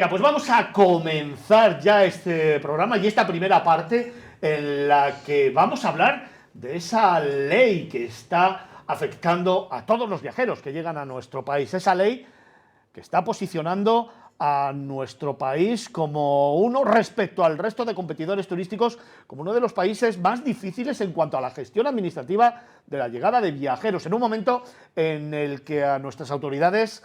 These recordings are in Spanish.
Venga, pues vamos a comenzar ya este programa y esta primera parte en la que vamos a hablar de esa ley que está afectando a todos los viajeros que llegan a nuestro país. Esa ley que está posicionando a nuestro país como uno, respecto al resto de competidores turísticos, como uno de los países más difíciles en cuanto a la gestión administrativa de la llegada de viajeros, en un momento en el que a nuestras autoridades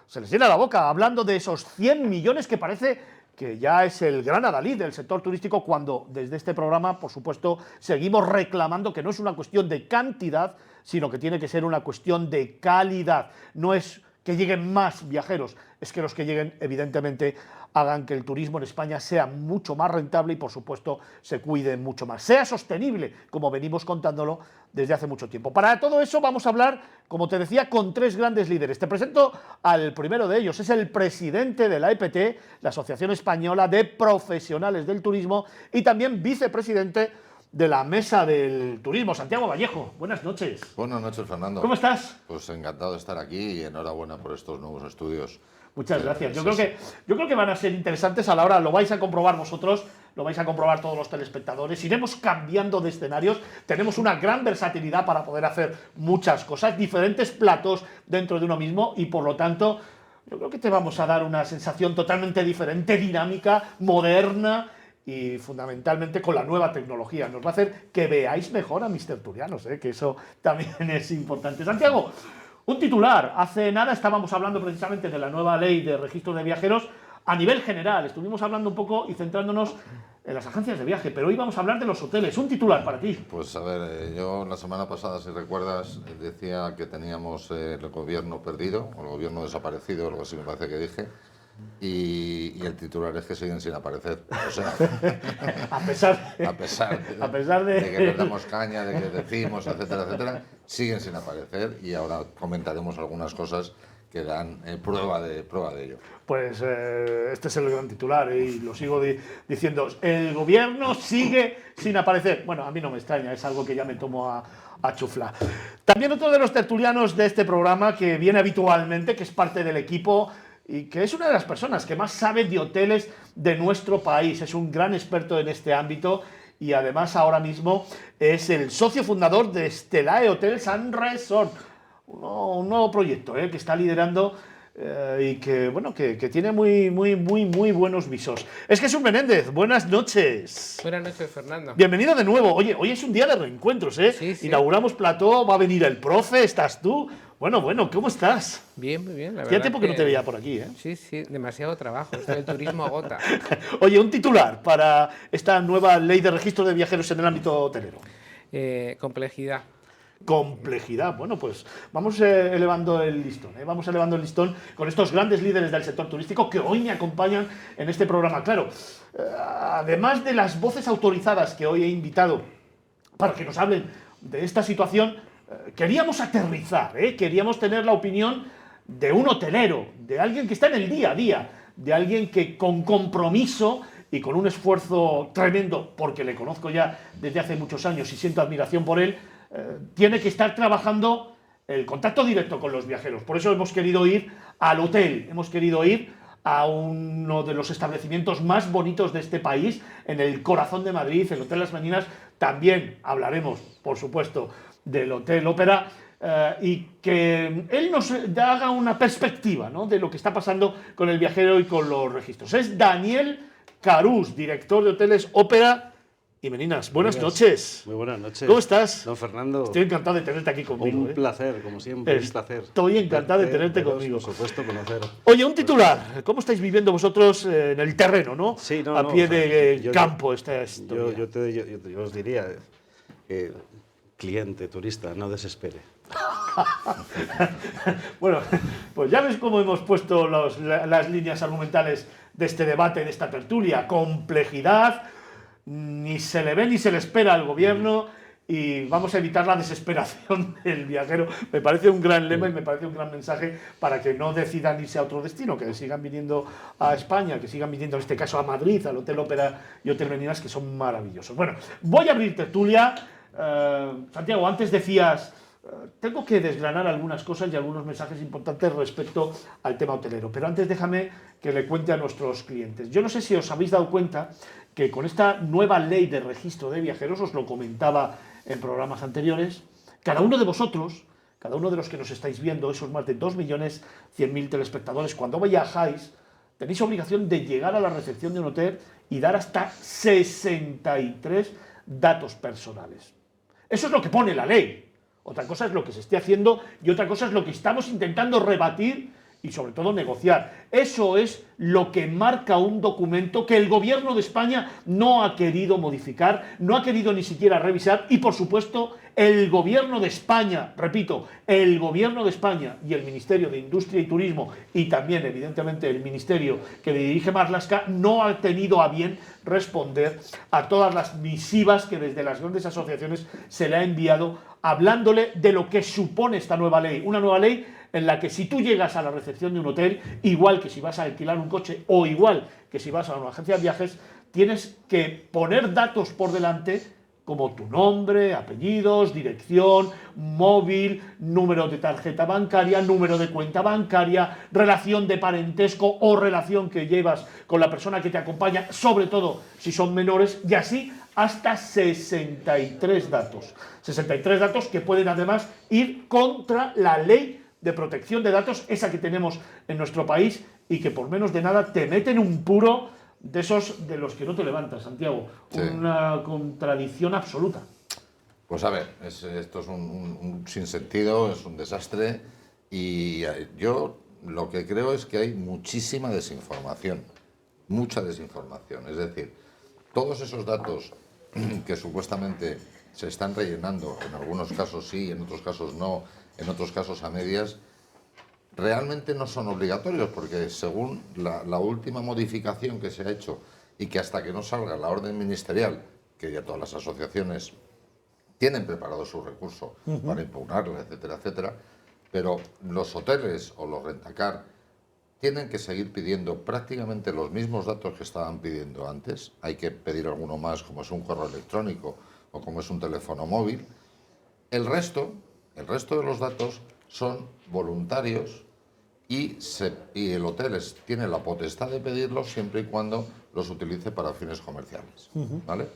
se les llena la boca hablando de esos 100 millones que parece que ya es el gran adalid del sector turístico, cuando desde este programa, por supuesto, seguimos reclamando que no es una cuestión de cantidad, sino que tiene que ser una cuestión de calidad. No es que lleguen más viajeros, es que los que lleguen, evidentemente, hagan que el turismo en España sea mucho más rentable y, por supuesto, se cuide mucho más, sea sostenible, como venimos contándolo desde hace mucho tiempo. Para todo eso vamos a hablar, como te decía, con tres grandes líderes. Te presento al primero de ellos, es el presidente de la EPT, la Asociación Española de Profesionales del Turismo, y también vicepresidente de la Mesa del Turismo, Santiago Vallejo. Buenas noches. Buenas noches, Fernando. ¿Cómo estás? Pues encantado de estar aquí y enhorabuena por estos nuevos estudios. Muchas gracias. Yo creo que van a ser interesantes a la hora, lo vais a comprobar vosotros, lo vais a comprobar todos los telespectadores. Iremos cambiando de escenarios, tenemos una gran versatilidad para poder hacer muchas cosas, diferentes platos dentro de uno mismo, y por lo tanto yo creo que te vamos a dar una sensación totalmente diferente, dinámica, moderna y fundamentalmente con la nueva tecnología. Nos va a hacer que veáis mejor a mis tertulianos, que eso también es importante. Santiago, un titular. Hace nada estábamos hablando precisamente de la nueva ley de registro de viajeros a nivel general. Estuvimos hablando un poco y centrándonos en las agencias de viaje, pero hoy vamos a hablar de los hoteles. Un titular para ti. Pues a ver, yo la semana pasada, si recuerdas, decía que teníamos el gobierno perdido, o el gobierno desaparecido, algo así me parece que dije. Y el titular es que siguen sin aparecer. O sea, a pesar de que les damos caña, de que decimos, etcétera, etcétera, siguen sin aparecer, y ahora comentaremos algunas cosas que dan prueba de ello. Pues este es el gran titular, y lo sigo diciendo. El gobierno sigue sin aparecer. Bueno, a mí no me extraña, es algo que ya me tomo a chufla. También otro de los tertulianos de este programa, que viene habitualmente, que es parte del equipo y que es una de las personas que más sabe de hoteles de nuestro país. Es un gran experto en este ámbito y además ahora mismo es el socio fundador de Stelae Hotels and Resort, un nuevo proyecto que está liderando y que, bueno, que tiene muy buenos visos. Es Jesús Menéndez. Buenas noches. Buenas noches, Fernando. Bienvenido de nuevo. Oye, hoy es un día de reencuentros, Sí, sí. Inauguramos plató, va a venir el profe, estás tú. Bueno, ¿cómo estás? Bien, muy bien. Hacía tiempo que no te veía por aquí, Sí, demasiado trabajo. Esto del turismo agota. Oye, un titular para esta nueva ley de registro de viajeros en el ámbito hotelero. Complejidad. Complejidad. Bueno, pues vamos elevando el listón. Vamos elevando el listón con estos grandes líderes del sector turístico que hoy me acompañan en este programa. Claro, además de las voces autorizadas que hoy he invitado para que nos hablen de esta situación, queríamos aterrizar, queríamos tener la opinión de un hotelero, de alguien que está en el día a día, de alguien que con compromiso y con un esfuerzo tremendo, porque le conozco ya desde hace muchos años y siento admiración por él, tiene que estar trabajando el contacto directo con los viajeros. Por eso hemos querido ir al hotel, hemos querido ir a uno de los establecimientos más bonitos de este país, en el corazón de Madrid, el Hotel Las Meninas. También hablaremos, por supuesto, del Hotel Ópera, y que él nos haga una perspectiva, ¿no?, de lo que está pasando con el viajero y con los registros. Es Daniel Carús, director de Hoteles Ópera y Meninas. Buenas noches. Muy buenas noches. ¿Cómo estás? Don Fernando. Estoy encantado de tenerte aquí conmigo. Un placer, como siempre, un placer. Estoy encantado de tenerte conmigo. Por supuesto, conocer. Oye, un titular. ¿Cómo estáis viviendo vosotros en el terreno, no? Sí, a pie de campo esta historia. Yo os diría, cliente, turista, no desespere. Bueno, pues ya ves cómo hemos puesto las líneas argumentales de este debate, de esta tertulia. Complejidad, ni se le ve ni se le espera al gobierno, y vamos a evitar la desesperación del viajero. Me parece un gran lema y me parece un gran mensaje para que no decidan irse a otro destino, que sigan viniendo a España, que sigan viniendo en este caso a Madrid, al Hotel Ópera y Hotel Meninas, que son maravillosos. Bueno, voy a abrir tertulia. Santiago, antes decías tengo que desgranar algunas cosas y algunos mensajes importantes respecto al tema hotelero. Pero antes déjame que le cuente a nuestros clientes. Yo no sé si os habéis dado cuenta que con esta nueva ley de registro de viajeros, os lo comentaba en programas anteriores, cada uno de vosotros, cada uno de los que nos estáis viendo, esos más de 2.100.000 telespectadores, cuando viajáis, tenéis obligación de llegar a la recepción de un hotel y dar hasta 63 datos personales. Eso es lo que pone la ley. Otra cosa es lo que se esté haciendo y otra cosa es lo que estamos intentando rebatir y sobre todo negociar. Eso es lo que marca un documento que el Gobierno de España no ha querido modificar, no ha querido ni siquiera revisar y por supuesto el Gobierno de España, repito, el Gobierno de España y el Ministerio de Industria y Turismo y también evidentemente el Ministerio que dirige Marlaska no ha tenido a bien responder a todas las misivas que desde las grandes asociaciones se le ha enviado hablándole de lo que supone esta nueva ley. Una nueva ley en la que si tú llegas a la recepción de un hotel, igual que si vas a alquilar un coche o igual que si vas a una agencia de viajes, tienes que poner datos por delante como tu nombre, apellidos, dirección, móvil, número de tarjeta bancaria, número de cuenta bancaria, relación de parentesco o relación que llevas con la persona que te acompaña, sobre todo si son menores, y así hasta 63 datos. 63 datos que pueden además ir contra la ley de protección de datos, esa que tenemos en nuestro país y que por menos de nada te meten un puro de esos de los que no te levantas, Santiago. Sí. Una contradicción absoluta. Pues a ver, esto es un sinsentido, es un desastre y yo lo que creo es que hay muchísima desinformación, mucha desinformación. Es decir, todos esos datos que supuestamente se están rellenando, en algunos casos sí, en otros casos no, en otros casos a medias, realmente no son obligatorios, porque según la última modificación que se ha hecho y que hasta que no salga la orden ministerial, que ya todas las asociaciones tienen preparado su recurso para impugnarla, etcétera, etcétera, pero los hoteles o los rentacar tienen que seguir pidiendo prácticamente los mismos datos que estaban pidiendo antes. Hay que pedir alguno más, como es un correo electrónico o como es un teléfono móvil. El resto de los datos son voluntarios y el hotel tiene la potestad de pedirlos siempre y cuando los utilice para fines comerciales, ¿vale?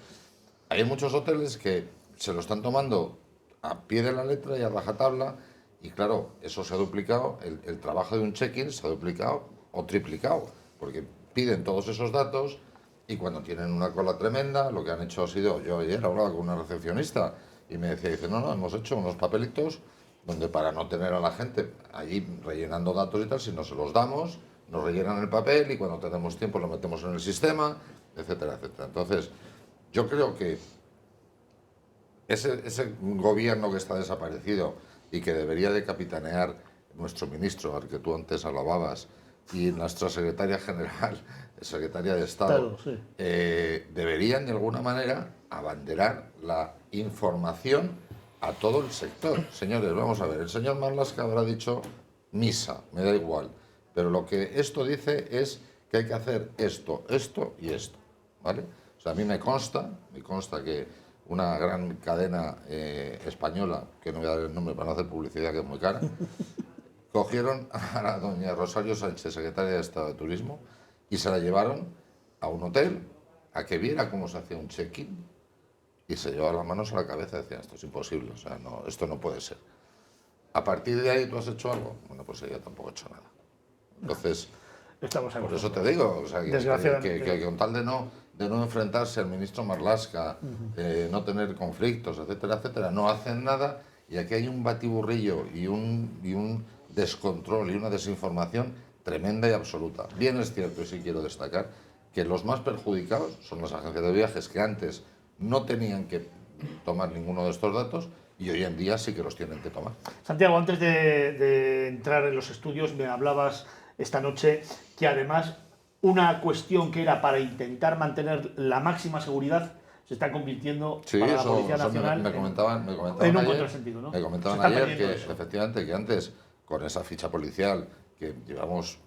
Hay muchos hoteles que se lo están tomando a pie de la letra y a rajatabla y claro, eso se ha duplicado, el trabajo de un check-in se ha duplicado o triplicado, porque piden todos esos datos y cuando tienen una cola tremenda, lo que han hecho ha sido, yo ayer hablaba con una recepcionista y me decía, dice, no, hemos hecho unos papelitos donde para no tener a la gente allí rellenando datos y tal, si no se los damos, nos rellenan el papel y cuando tenemos tiempo lo metemos en el sistema, etcétera, etcétera. Entonces, yo creo que ese gobierno que está desaparecido y que debería de capitanear nuestro ministro, al que tú antes alababas, y nuestra secretaria general, secretaria de Estado, claro, sí. Deberían de alguna manera abanderar la información a todo el sector. Señores, vamos a ver, el señor Marlaska habrá dicho misa, me da igual, pero lo que esto dice es que hay que hacer esto, esto y esto, ¿vale? O sea, a mí me consta que una gran cadena española, que no voy a dar el nombre para no hacer publicidad, que es muy cara, cogieron a la doña Rosario Sánchez, secretaria de Estado de Turismo, y se la llevaron a un hotel a que viera cómo se hacía un check-in y se llevaba las manos a la cabeza y decía, esto es imposible, o sea, no, esto no puede ser. A partir de ahí, ¿tú has hecho algo? Bueno, pues ella tampoco ha hecho nada. Entonces, por eso te digo, o sea, que con tal de no enfrentarse al ministro Marlaska, no tener conflictos, etcétera, etcétera, no hacen nada y aquí hay un batiburrillo y un descontrol y una desinformación tremenda y absoluta. Bien es cierto, y sí quiero destacar, que los más perjudicados son las agencias de viajes que antes no tenían que tomar ninguno de estos datos y hoy en día sí que los tienen que tomar. Santiago, antes de entrar en los estudios me hablabas esta noche que además una cuestión que era para intentar mantener la máxima seguridad se está convirtiendo para la Policía Nacional me comentaban en un contrasentido, ¿no? Me comentaban ayer que efectivamente que antes con esa ficha policial que llevamos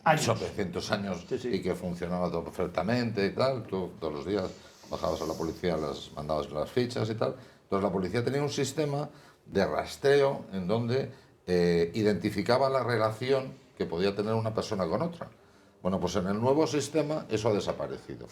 700 años sí. Y que funcionaba todo perfectamente y tal, tú todos los días bajabas a la policía, mandabas las fichas y tal. Entonces la policía tenía un sistema de rastreo en donde identificaba la relación que podía tener una persona con otra. Bueno, pues en el nuevo sistema eso ha desaparecido.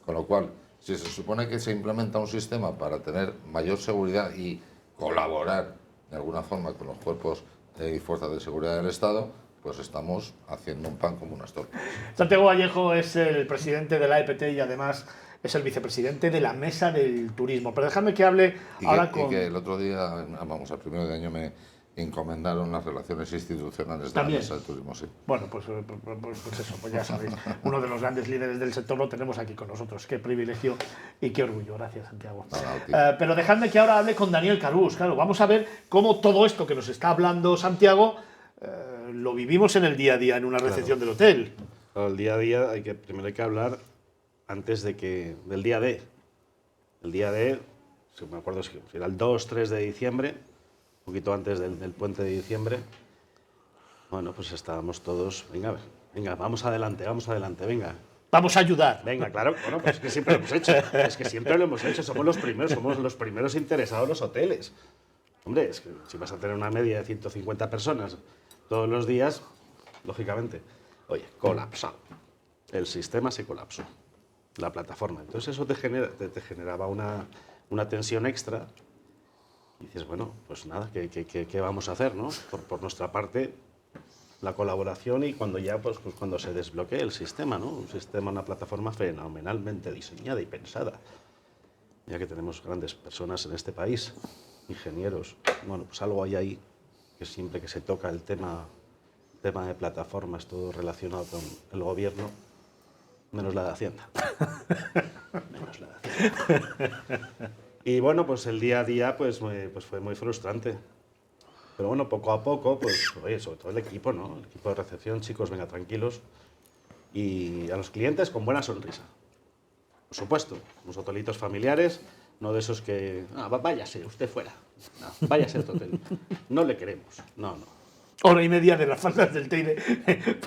Con lo cual, si se supone que se implementa un sistema para tener mayor seguridad y colaborar de alguna forma con los cuerpos y fuerzas de seguridad del Estado, pues estamos haciendo un pan como unas tortas. Santiago Vallejo es el presidente de la EPT y además es el vicepresidente de la Mesa del Turismo. Pero déjame que hable ahora con... Y que el otro día, vamos, al primero de año me encomendaron las relaciones institucionales de la Mesa del Turismo, sí. Bueno, pues eso, pues ya sabéis, uno de los grandes líderes del sector lo tenemos aquí con nosotros. Qué privilegio y qué orgullo. Gracias, Santiago. Pero dejadme que ahora hable con Daniel Carús. Claro, vamos a ver cómo todo esto que nos está hablando Santiago lo vivimos en el día a día en una recepción del hotel. Claro, el día a día primero hay que hablar antes del día D. El día D, si me acuerdo si era el 2-3 de diciembre, un poquito antes del puente de diciembre. Bueno, pues estábamos todos, venga, vamos adelante, venga. Vamos a ayudar. Venga, claro, bueno, pues es que siempre lo hemos hecho. Es que siempre lo hemos hecho, somos los primeros interesados en los hoteles. Hombre, es que si vas a tener una media de 150 personas todos los días, lógicamente, oye, colapsado. El sistema se colapsó, la plataforma. Entonces eso te generaba una tensión extra. Y dices, bueno, pues nada, ¿qué vamos a hacer, no? Por nuestra parte, la colaboración y cuando ya, pues cuando se desbloquee el sistema, ¿no? Un sistema, una plataforma fenomenalmente diseñada y pensada. Ya que tenemos grandes personas en este país, ingenieros, bueno, pues algo hay ahí que siempre que se toca el tema de plataformas, todo relacionado con el gobierno, menos la de Hacienda. Menos la de Hacienda. Y bueno, pues el día a día pues fue muy frustrante. Pero bueno, poco a poco, pues oye, sobre todo el equipo, ¿no? El equipo de recepción, chicos, venga, tranquilos. Y a los clientes con buena sonrisa. Por supuesto, unos hotelitos familiares, no de esos que, váyase, usted fuera. No, váyase a otro hotel. No le queremos, no. Hora y media de las faldas del Teide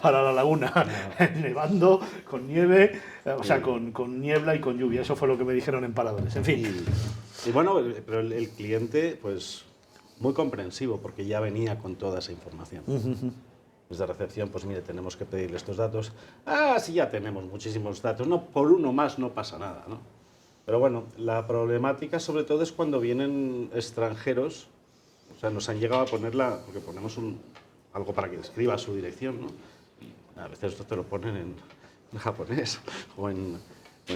para la laguna, nevando, con nieve, o sea, con niebla y con lluvia. Eso fue lo que me dijeron en Paradores. En fin. Y bueno, pero el cliente, pues, muy comprensivo, porque ya venía con toda esa información. Desde recepción, pues mire, tenemos que pedirle estos datos. Sí, ya tenemos muchísimos datos. No, por uno más no pasa nada, ¿no? Pero bueno, la problemática sobre todo es cuando vienen extranjeros. O sea, nos han llegado a ponerla, porque ponemos algo para que escriba su dirección, ¿no? A veces esto te lo ponen en japonés o en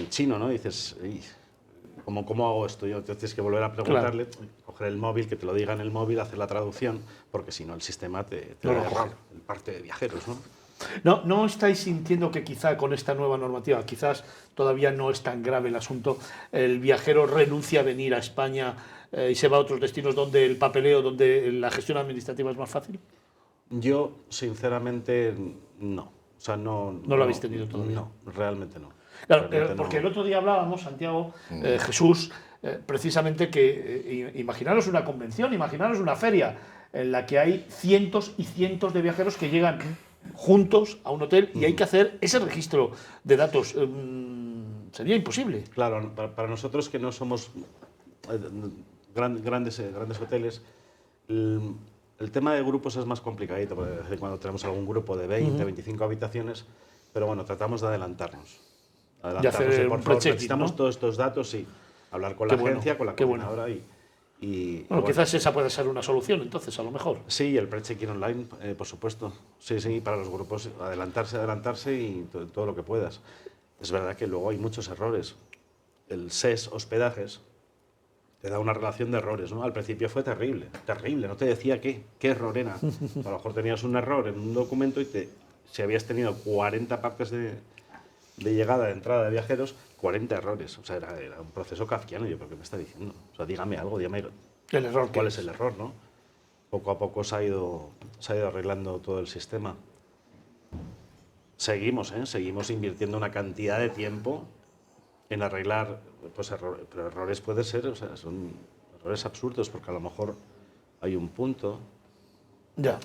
chino, ¿no? Y dices, ¿cómo hago esto? Yo tienes que volver a preguntarle, coger el móvil, que te lo diga en el móvil, hacer la traducción, porque si no el sistema te da error, el parte de viajeros, ¿no? ¿No estáis sintiendo que quizá con esta nueva normativa, quizás todavía no es tan grave el asunto, el viajero renuncia a venir a España y se va a otros destinos donde el papeleo, donde la gestión administrativa es más fácil? Yo, sinceramente, no. O sea, no lo habéis tenido todavía. No, realmente no. Claro, porque el otro día hablábamos, Santiago, Jesús, precisamente que imaginaros una convención, imaginaros una feria en la que hay cientos y cientos de viajeros que llegan juntos a un hotel y hay que hacer ese registro de datos. Sería imposible. Claro, para nosotros que no somos grandes hoteles, el tema de grupos es más complicadito, porque cuando tenemos algún grupo de 20, 25 habitaciones, pero bueno, tratamos de adelantarnos. Y hacer por un favor, pre-checking, necesitamos ¿no? todos estos datos y hablar con la agencia, con la coordinadora bueno, quizás esa puede ser una solución, entonces, a lo mejor. Sí, el pre-check-in online, por supuesto. Sí, para los grupos, adelantarse y todo lo que puedas. Es verdad que luego hay muchos errores. El SES hospedajes te da una relación de errores, ¿no? Al principio fue terrible, no te decía qué error era. A lo mejor tenías un error en un documento y si habías tenido 40 partes de llegada, de entrada de viajeros, 40 errores. O sea, era un proceso kafkiano. Yo, ¿pero qué me está diciendo? O sea, dígame algo, dígame el error. ¿Cuál es el error, no? Poco a poco se ha ido arreglando todo el sistema. Seguimos invirtiendo una cantidad de tiempo en arreglar, pues pero errores puede ser, o sea, son errores absurdos, porque a lo mejor hay un punto. Ya.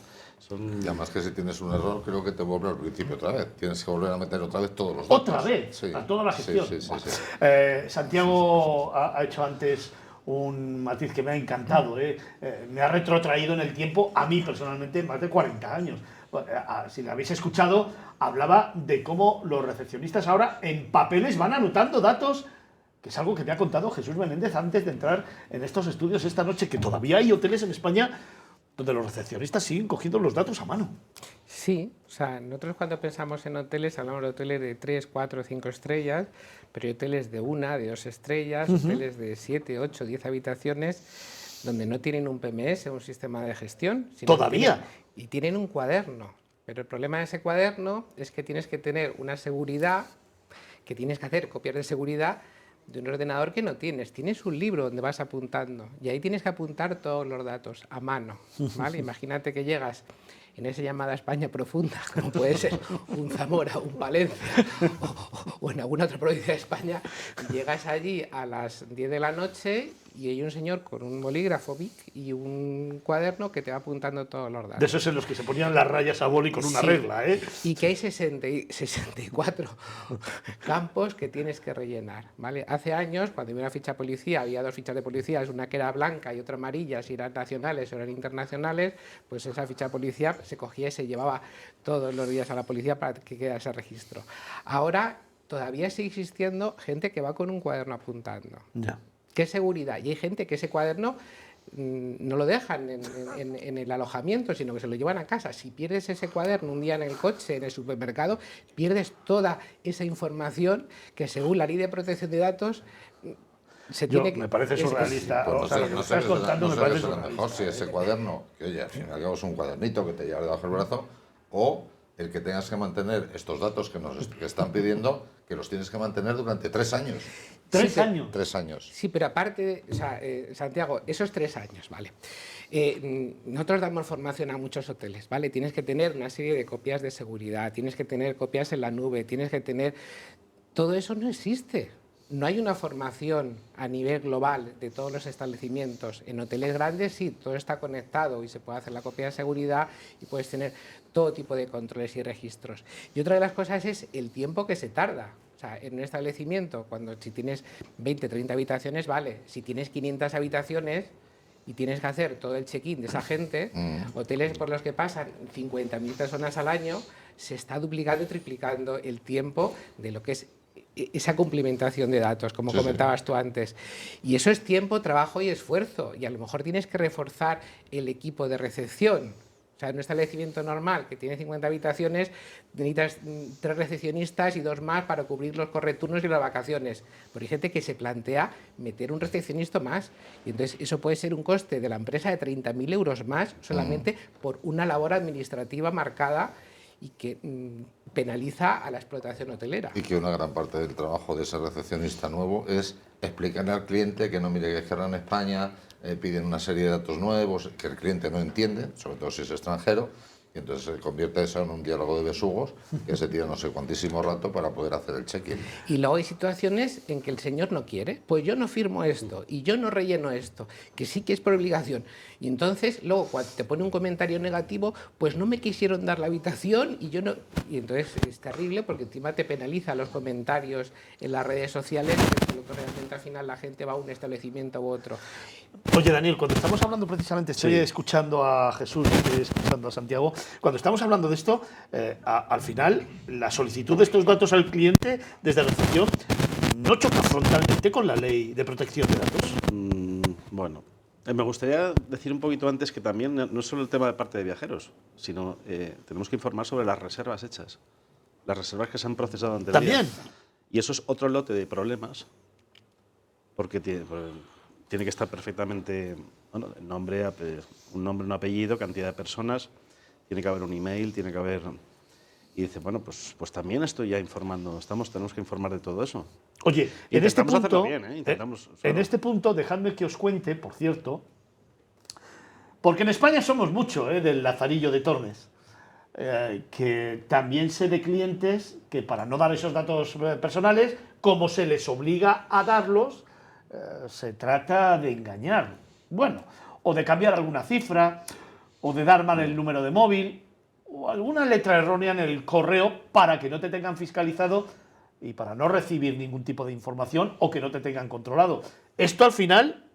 Y además que si tienes un error, creo que te vuelve al principio otra vez. Tienes que volver a meter otra vez todos los datos. ¿Otra vez? Sí. A toda la gestión. Sí. Santiago ha hecho antes un matiz que me ha encantado, me ha retrotraído en el tiempo, a mí personalmente, más de 40 años. Si la habéis escuchado, hablaba de cómo los recepcionistas ahora en papeles van anotando datos, que es algo que me ha contado Jesús Menéndez antes de entrar en estos estudios esta noche, que todavía hay hoteles en España donde los recepcionistas siguen cogiendo los datos a mano. Sí, o sea, nosotros cuando pensamos en hoteles hablamos de hoteles de 3, 4, 5 estrellas, pero hay hoteles de 1, de 2 estrellas, hoteles de 7, 8, 10 habitaciones, donde no tienen un PMS, un sistema de gestión. ¿Todavía? Y tienen un cuaderno, pero el problema de ese cuaderno es que tienes que tener una seguridad, que tienes que hacer copias de seguridad de un ordenador que no tienes. Tienes un libro donde vas apuntando y ahí tienes que apuntar todos los datos a mano, ¿vale? Imagínate que llegas en esa llamada España profunda, como puede ser un Zamora, un Palencia o en alguna otra provincia de España, y llegas allí a las 10 de la noche y hay un señor con un bolígrafo Bic y un cuaderno que te va apuntando todos los datos. De esos en los que se ponían las rayas a boli con una regla, ¿eh? Y que hay 64 campos que tienes que rellenar, ¿vale? Hace años, cuando había una ficha de policía, había 2 fichas de policía, una que era blanca y otra amarilla, si eran nacionales o eran internacionales, pues esa ficha de policía se cogía y se llevaba todos los días a la policía para que quedara ese registro. Ahora todavía sigue existiendo gente que va con un cuaderno apuntando. Ya. ¿Qué seguridad? Y hay gente que ese cuaderno no lo dejan en el alojamiento, sino que se lo llevan a casa. Si pierdes ese cuaderno un día en el coche, en el supermercado, pierdes toda esa información que, según la Ley de Protección de Datos, me parece surrealista. Pues o sea, lo que me estás contando me parece surrealista. mejor si ese cuaderno, que oye, al fin y al cabo es un cuadernito que te llevas debajo del brazo, o el que tengas que mantener estos datos que están pidiendo, que los tienes que mantener durante 3 años. ¿3 años? 3 años. Sí, pero aparte, o sea, Santiago, esos 3 años, ¿vale? Nosotros damos formación a muchos hoteles, ¿vale? Tienes que tener una serie de copias de seguridad, tienes que tener copias en la nube, tienes que tener... Todo eso no existe. No hay una formación a nivel global de todos los establecimientos. En hoteles grandes sí, todo está conectado y se puede hacer la copia de seguridad y puedes tener todo tipo de controles y registros. Y otra de las cosas es el tiempo que se tarda. O sea, en un establecimiento, si tienes 20, 30 habitaciones, vale. Si tienes 500 habitaciones y tienes que hacer todo el check-in de esa gente, hoteles por los que pasan 50.000 personas al año, se está duplicando y triplicando el tiempo de lo que es esa cumplimentación de datos, como comentabas tú antes. Y eso es tiempo, trabajo y esfuerzo. Y a lo mejor tienes que reforzar el equipo de recepción. O sea, en un establecimiento normal que tiene 50 habitaciones, necesitas 3 recepcionistas y 2 más para cubrir los correturnos y las vacaciones. Pero hay gente que se plantea meter un recepcionista más. Y entonces eso puede ser un coste de la empresa de 30.000 euros más solamente por una labor administrativa marcada y que penaliza a la explotación hotelera. Y que una gran parte del trabajo de ese recepcionista nuevo es explicarle al cliente que no mire que es que ahora en España piden una serie de datos nuevos que el cliente no entiende, sobre todo si es extranjero, y entonces se convierte eso en un diálogo de besugos que se tira no sé cuantísimo rato para poder hacer el check-in. Y luego hay situaciones en que el señor no quiere, pues yo no firmo esto y yo no relleno esto, que sí que es por obligación. Y entonces luego cuando te pone un comentario negativo, pues no me quisieron dar la habitación y yo no... Y entonces es terrible porque encima te penaliza los comentarios en las redes sociales, que es lo que realmente al final la gente va a un establecimiento u otro. Oye, Daniel, cuando estamos hablando precisamente, estoy escuchando a Jesús, estoy escuchando a Santiago, cuando estamos hablando de esto, al final, la solicitud de estos datos al cliente desde recepción no choca frontalmente con la ley de protección de datos. Bueno, me gustaría decir un poquito antes que también no es solo el tema de parte de viajeros, sino tenemos que informar sobre las reservas hechas, las reservas que se han procesado ante el día. También. Y eso es otro lote de problemas, porque tiene que estar perfectamente, bueno, un nombre, un apellido, cantidad de personas, tiene que haber un email, tiene que haber... Y dice, bueno, pues también estoy ya informando, tenemos que informar de todo eso. Oye, en este punto, bien, en este punto, dejadme que os cuente, por cierto, porque en España somos mucho del Lazarillo de Tormes, que también sé de clientes que para no dar esos datos personales, como se les obliga a darlos, se trata de engañar. Bueno, o de cambiar alguna cifra, o de dar mal el número de móvil, o alguna letra errónea en el correo para que no te tengan fiscalizado y para no recibir ningún tipo de información o que no te tengan controlado. Esto al final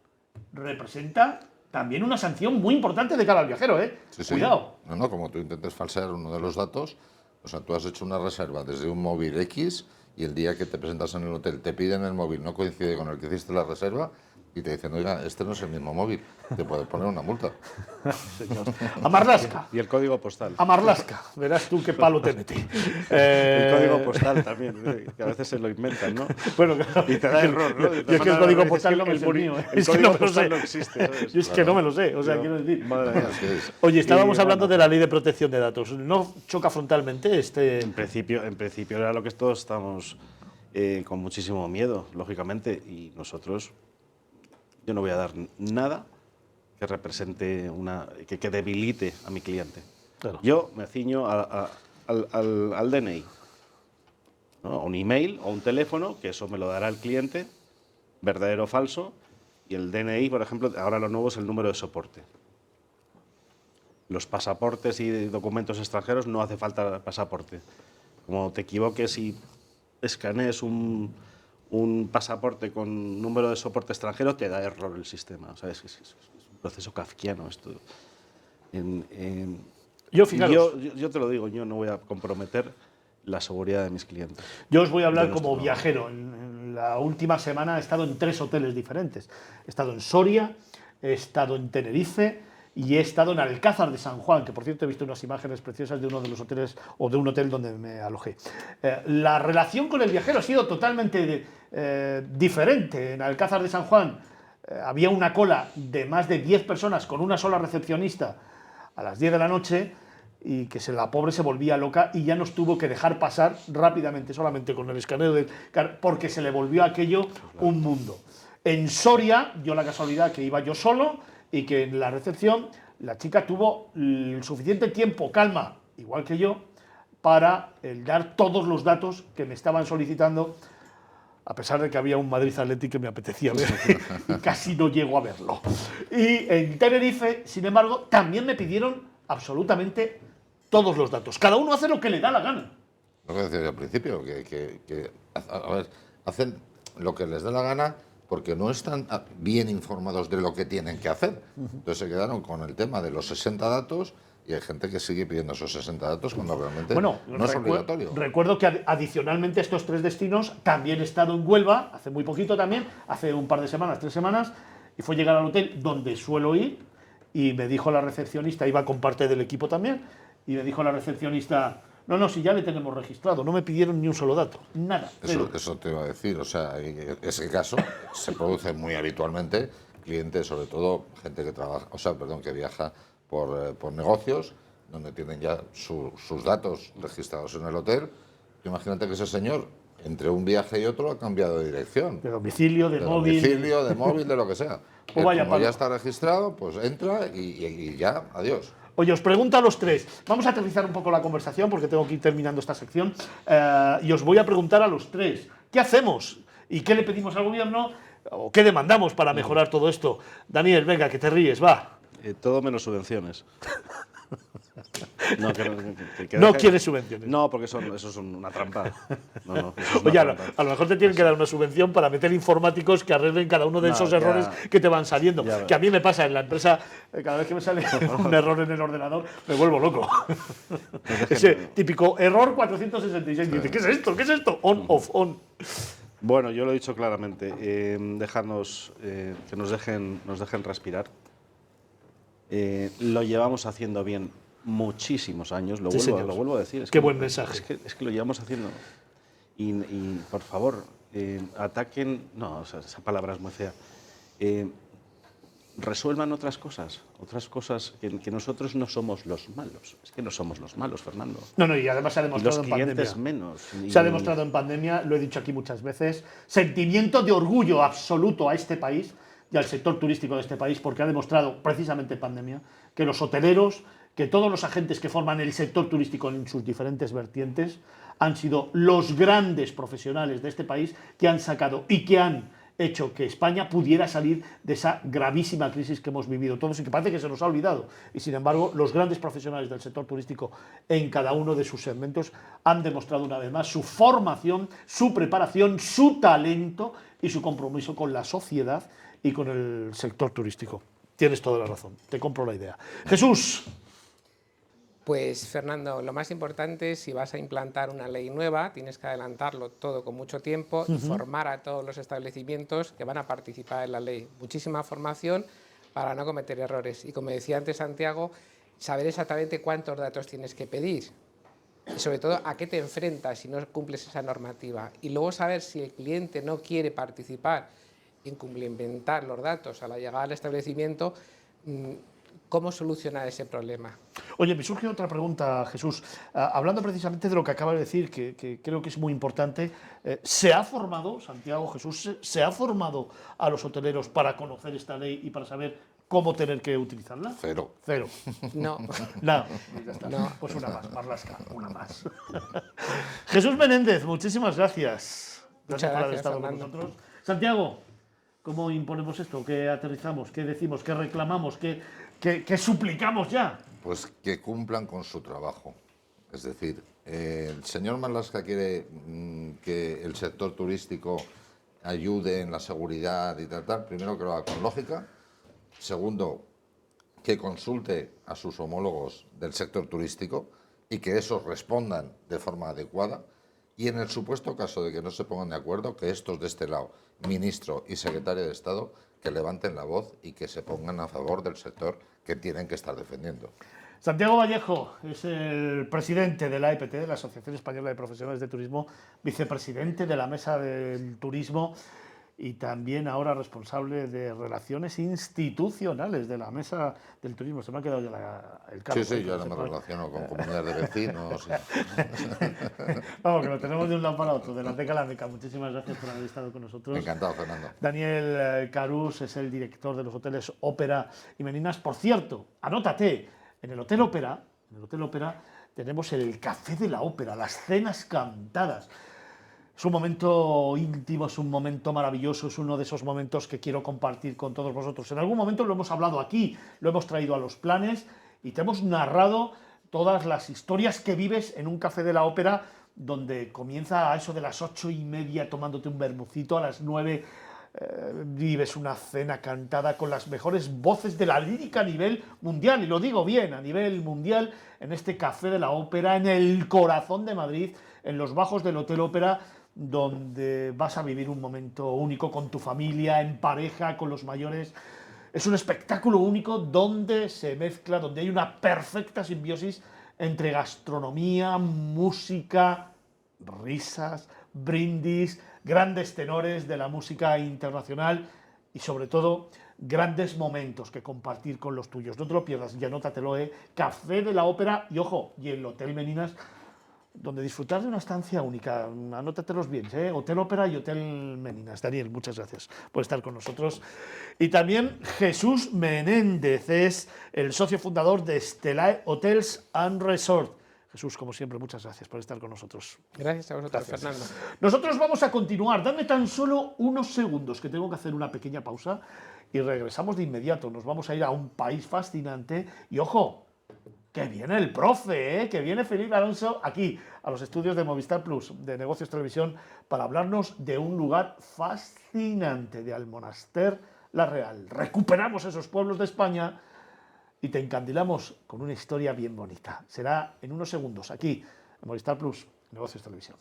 representa también una sanción muy importante de cara al viajero, ¿eh? Sí, sí. Cuidado. No, como tú intentes falsear uno de los datos, o sea, tú has hecho una reserva desde un móvil X y el día que te presentas en el hotel te piden el móvil, no coincide con el que hiciste la reserva y te dicen, oiga, este no es el mismo móvil, te puedes poner una multa. A Marlaska. Y el código postal. A Marlaska. Verás tú qué palo te metí. El código postal también, que a veces se lo inventan, ¿no? Bueno, claro. Y te da error, ¿no? Yo es que el código postal no me es el mío. El Es que código no me lo postal sé. no existe, ¿sabes? Yo es que no me lo sé. O sea, quiero decir. Madre mía. Es que es- Oye, estábamos Y, hablando bueno, de la ley de protección de datos. ¿No choca frontalmente este...? En principio era lo que todos estamos con muchísimo miedo, lógicamente, y nosotros, yo no voy a dar nada que represente que debilite a mi cliente. Claro. Yo me ciño al DNI, ¿no? A un email o un teléfono, que eso me lo dará el cliente, verdadero o falso, y el DNI, por ejemplo, ahora lo nuevo es el número de soporte. Los pasaportes y documentos extranjeros no hace falta pasaporte. Como te equivoques y escanees un pasaporte con número de soporte extranjero, te da error el sistema. O sea, es un proceso kafkiano esto. Yo, fijaros, Yo te lo digo, yo no voy a comprometer la seguridad de mis clientes. yo os voy a hablar de nuestro como trabajo. viajero. En la última semana he estado en 3 hoteles diferentes. He estado en Soria, he estado en Tenerife y he estado en Alcázar de San Juan, que por cierto he visto unas imágenes preciosas de uno de los hoteles o de un hotel donde me alojé. La relación con el viajero ha sido totalmente diferente. En Alcázar de San Juan había una cola de más de 10 personas con una sola recepcionista a las 10 de la noche y que la pobre se volvía loca y ya nos tuvo que dejar pasar rápidamente, solamente con el escaneo porque se le volvió aquello un mundo. En Soria dio la casualidad que iba yo solo y que en la recepción la chica tuvo el suficiente tiempo, calma, igual que yo, para dar todos los datos que me estaban solicitando, a pesar de que había un Madrid Athletic que me apetecía ver y casi no llego a verlo. Y en Tenerife, sin embargo, también me pidieron absolutamente todos los datos. Cada uno hace lo que le da la gana. Lo que decía yo al principio, que a ver, hacen lo que les dé la gana porque no están bien informados de lo que tienen que hacer. Entonces se quedaron con el tema de los 60 datos y hay gente que sigue pidiendo esos 60 datos cuando realmente no es obligatorio. Recuerdo que adicionalmente a estos 3 destinos también he estado en Huelva, hace muy poquito también, hace un par de semanas, 3 semanas, y fue llegar al hotel donde suelo ir y me dijo la recepcionista, iba con parte del equipo también, y me dijo la recepcionista, no, si ya le tenemos registrado, no me pidieron ni un solo dato, nada. Eso te iba a decir, o sea, ese caso se produce muy habitualmente, clientes, sobre todo gente que trabaja, que viaja por negocios, donde tienen ya sus datos registrados en el hotel. Imagínate que ese señor, entre un viaje y otro, ha cambiado de dirección. De domicilio, de móvil. Domicilio, de móvil, de lo que sea. O vaya Como palo. ya está registrado, pues entra y ya, adiós. Oye, os pregunto a los 3. Vamos a aterrizar un poco la conversación porque tengo que ir terminando esta sección. Y os voy a preguntar a los 3. ¿Qué hacemos? ¿Y qué le pedimos al gobierno? ¿O qué demandamos para mejorar todo esto? Daniel, venga, que te ríes, va. Todo menos subvenciones. No, No quieres subvenciones. No, porque eso es una trampa. No, eso es una Oye, trampa. a lo mejor te tienen que dar una subvención para meter informáticos que arreglen cada uno de No, esos ya. errores que te van saliendo. Ya. Que a mí me pasa en la empresa, cada vez que me sale un error en el ordenador, me vuelvo loco. Ese típico error 466. Dice, ¿qué es esto? ¿Qué es esto? On, off, on. Bueno, yo lo he dicho claramente. Dejarnos, que nos dejen respirar. Lo llevamos haciendo bien muchísimos años, lo Sí, señor. vuelvo a decir. Qué buen mensaje. Es que lo llevamos haciendo. Y por favor, ataquen. No, o sea, esa palabra es muy fea. Resuelvan otras cosas que nosotros no somos los malos. Es que no somos los malos, Fernando. No, y además se ha Y demostrado los en pandemia. clientes menos. Se ha demostrado en pandemia, lo he dicho aquí muchas veces, sentimiento de orgullo absoluto a este país y al sector turístico de este país, porque ha demostrado precisamente en pandemia que los hoteleros, que todos los agentes que forman el sector turístico en sus diferentes vertientes han sido los grandes profesionales de este país que han sacado y que han hecho que España pudiera salir de esa gravísima crisis que hemos vivido todos y que parece que se nos ha olvidado. Y sin embargo, los grandes profesionales del sector turístico en cada uno de sus segmentos han demostrado una vez más su formación, su preparación, su talento y su compromiso con la sociedad y con el sector turístico. Tienes toda la razón, te compro la idea. Jesús. Pues Fernando, lo más importante es si vas a implantar una ley nueva, tienes que adelantarlo todo con mucho tiempo y formar a todos los establecimientos que van a participar en la ley. Muchísima formación para no cometer errores. Y como decía antes Santiago, saber exactamente cuántos datos tienes que pedir y sobre todo a qué te enfrentas si no cumples esa normativa. Y luego saber si el cliente no quiere participar en cumplimentar los datos a la llegada al establecimiento, ¿cómo solucionar ese problema? Oye, me surge otra pregunta, Jesús. Hablando precisamente de lo que acabas de decir, que creo que es muy importante, ¿se ha formado, Santiago, Jesús, se ha formado a los hoteleros para conocer esta ley y para saber cómo tener que utilizarla? Cero. Cero. No. Nada. Ya está. No. Pues una más, Marlaska, una más. Jesús Menéndez, muchísimas gracias. Gracias por haber estado con nosotros. Santiago, ¿cómo imponemos esto? ¿Qué aterrizamos? ¿Qué decimos? ¿Qué reclamamos? ¿Qué suplicamos ya? Pues que cumplan con su trabajo. Es decir, el señor Marlaska quiere que el sector turístico ayude en la seguridad y tal. Primero, que lo haga con lógica. Segundo, que consulte a sus homólogos del sector turístico y que esos respondan de forma adecuada. Y en el supuesto caso de que no se pongan de acuerdo, que estos de este lado, ministro y secretario de Estado, que levanten la voz y que se pongan a favor del sector que tienen que estar defendiendo. Santiago Vallejo es el presidente de la AEPT, de la Asociación Española de Profesionales de Turismo, vicepresidente de la Mesa del Turismo y también ahora responsable de Relaciones Institucionales de la Mesa del Turismo. Se me ha quedado ya el cargo. Sí, yo ahora me relaciono con comunidades de vecinos. Vamos, que lo tenemos de un lado para otro, de la década a la década. Muchísimas gracias por haber estado con nosotros. Encantado, Fernando. Daniel Carús es el director de los hoteles Ópera y Meninas. Por cierto, anótate, en el Hotel Ópera tenemos el Café de la Ópera, las cenas cantadas. Es un momento íntimo, es un momento maravilloso, es uno de esos momentos que quiero compartir con todos vosotros. En algún momento lo hemos hablado aquí, lo hemos traído a los planes y te hemos narrado todas las historias que vives en un Café de la Ópera, donde comienza a eso de las 8:30 tomándote un vermucito, a las 9 vives una cena cantada con las mejores voces de la lírica a nivel mundial, y lo digo bien, a nivel mundial, en este Café de la Ópera, en el corazón de Madrid, en los bajos del Hotel Ópera, donde vas a vivir un momento único con tu familia, en pareja, con los mayores. Es un espectáculo único donde se mezcla, donde hay una perfecta simbiosis entre gastronomía, música, risas, brindis, grandes tenores de la música internacional y sobre todo grandes momentos que compartir con los tuyos. No te lo pierdas y anótatelo, Café de la Ópera y ojo, y el Hotel Meninas, donde disfrutar de una estancia única. Anótatelos bien, Hotel Ópera y Hotel Meninas. Daniel, muchas gracias por estar con nosotros. Y también Jesús Menéndez es el socio fundador de Stelae Hotels and Resort. Jesús, como siempre, muchas gracias por estar con nosotros. Gracias a vosotros, Fernando. Nosotros vamos a continuar. Dame tan solo unos segundos, que tengo que hacer una pequeña pausa y regresamos de inmediato. Nos vamos a ir a un país fascinante y, ojo, que viene el profe, que viene Felipe Alonso aquí, a los estudios de Movistar Plus, de Negocios Televisión, para hablarnos de un lugar fascinante, de Almonaster la Real. Recuperamos esos pueblos de España y te encandilamos con una historia bien bonita. Será en unos segundos, aquí, en Movistar Plus, Negocios Televisión.